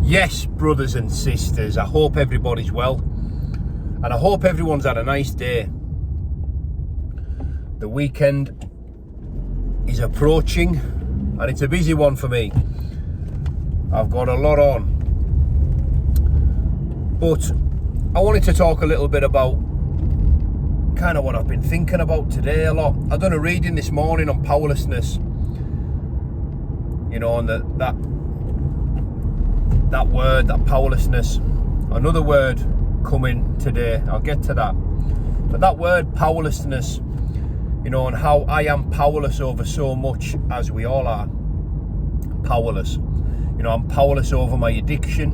Yes, brothers and sisters, I hope everybody's well, and I hope everyone's had a nice day. The weekend is approaching, and it's a busy one for me. I've got a lot on, but I wanted to talk a little bit about kind of what I've been thinking about today a lot. I've done a reading this morning on powerlessness, you know, and that word, that powerlessness. Another word coming today, I'll get to that. But that word powerlessness, you know, and how I am powerless over so much, as we all are powerless. You know, I'm powerless over my addiction.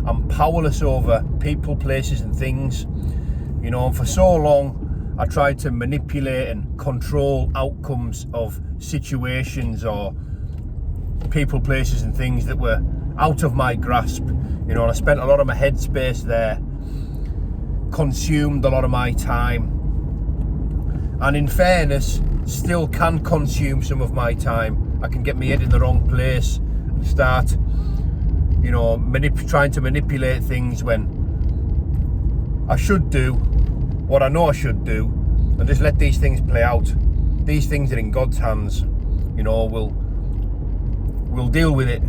I'm powerless over people, places and things. You know, and for so long I tried to manipulate and control outcomes of situations or people, places and things that were out of my grasp. You know, and I spent a lot of my headspace there, consumed a lot of my time, and in fairness still can consume some of my time. I can get my head in the wrong place and start, you know, trying to manipulate things when I should do what I know I should do and just let these things play out. These things are in God's hands. You know, we'll deal with it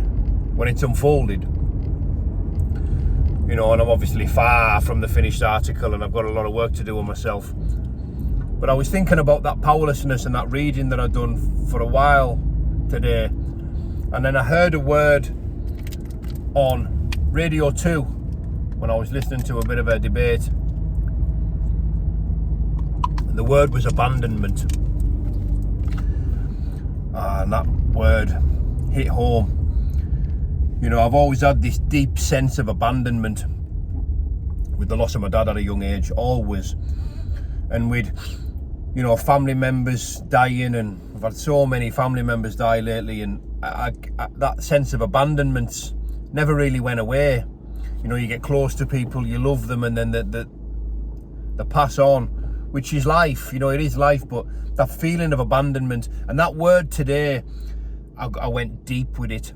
when it's unfolded. You know, and I'm obviously far from the finished article, and I've got a lot of work to do on myself. But I was thinking about that powerlessness and that reading that I'd done for a while today, and then I heard a word on Radio 2 when I was listening to a bit of a debate, and the word was abandonment. And that word hit home. You know, I've always had this deep sense of abandonment with the loss of my dad at a young age, always. And with, you know, family members dying, and I've had so many family members die lately, and that sense of abandonment never really went away. You know, you get close to people, you love them, and then they pass on, which is life. You know, it is life, but that feeling of abandonment, and that word today, I went deep with it.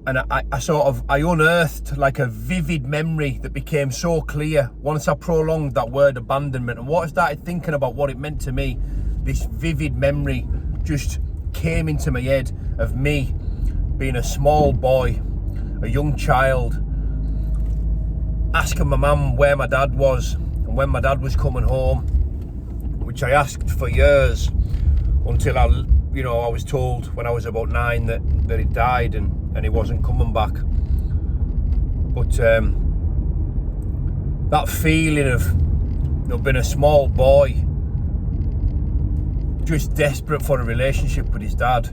And I unearthed like a vivid memory that became so clear once I prolonged that word abandonment. And what I started thinking about what it meant to me, this vivid memory just came into my head of me being a small boy, a young child, asking my mum where my dad was and when my dad was coming home, which I asked for years until I was told when I was about 9 that he died and he wasn't coming back. But that feeling of, you know, being a small boy, just desperate for a relationship with his dad,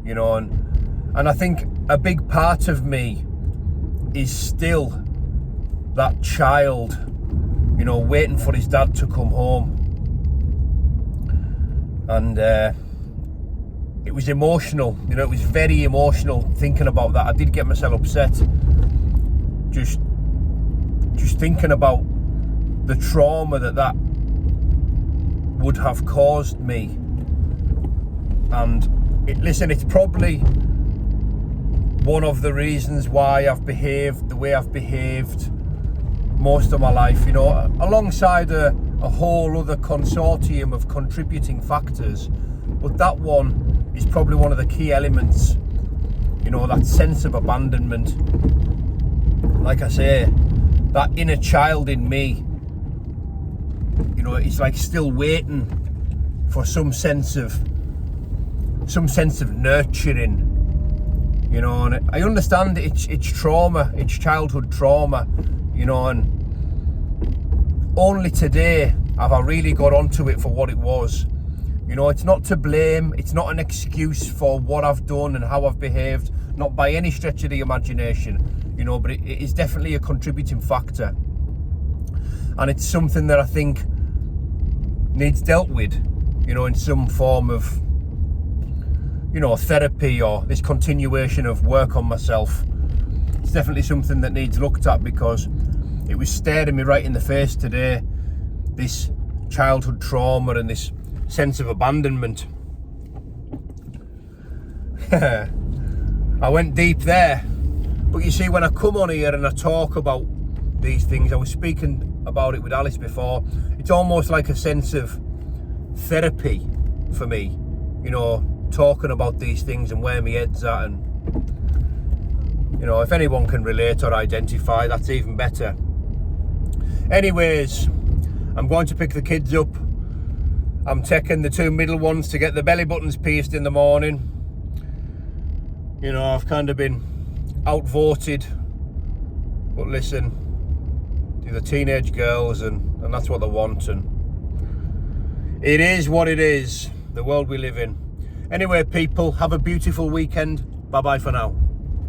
you know, and I think a big part of me is still that child, you know, waiting for his dad to come home. And it was emotional, you know, it was very emotional thinking about that. I did get myself upset just thinking about the trauma that would have caused me. And it's probably one of the reasons why I've behaved the way I've behaved most of my life, you know, alongside a whole other consortium of contributing factors. But that one is probably one of the key elements, you know, that sense of abandonment. Like I say, that inner child in me, you know, it's like still waiting for some sense of nurturing, you know. And I understand it's trauma, it's childhood trauma, you know, and only today have I really got onto it for what it was. You know, it's not to blame, it's not an excuse for what I've done and how I've behaved, not by any stretch of the imagination, you know, but it is definitely a contributing factor. And it's something that I think needs dealt with, you know, in some form of, you know, therapy or this continuation of work on myself. It's definitely something that needs looked at, because it was staring me right in the face today, this childhood trauma and this sense of abandonment. I went deep there, But you see, when I come on here and I talk about these things, I was speaking about it with Alice before, it's almost like a sense of therapy for me, you know, talking about these things and where my head's at. And, you know, if anyone can relate or identify, that's even better. Anyways, I'm going to pick the kids up. I'm taking the two middle ones to get the belly buttons pierced in the morning. You know, I've kind of been outvoted, but listen, they're the teenage girls and that's what they want, and it is what it is, the world we live in. Anyway, people, have a beautiful weekend. Bye bye for now.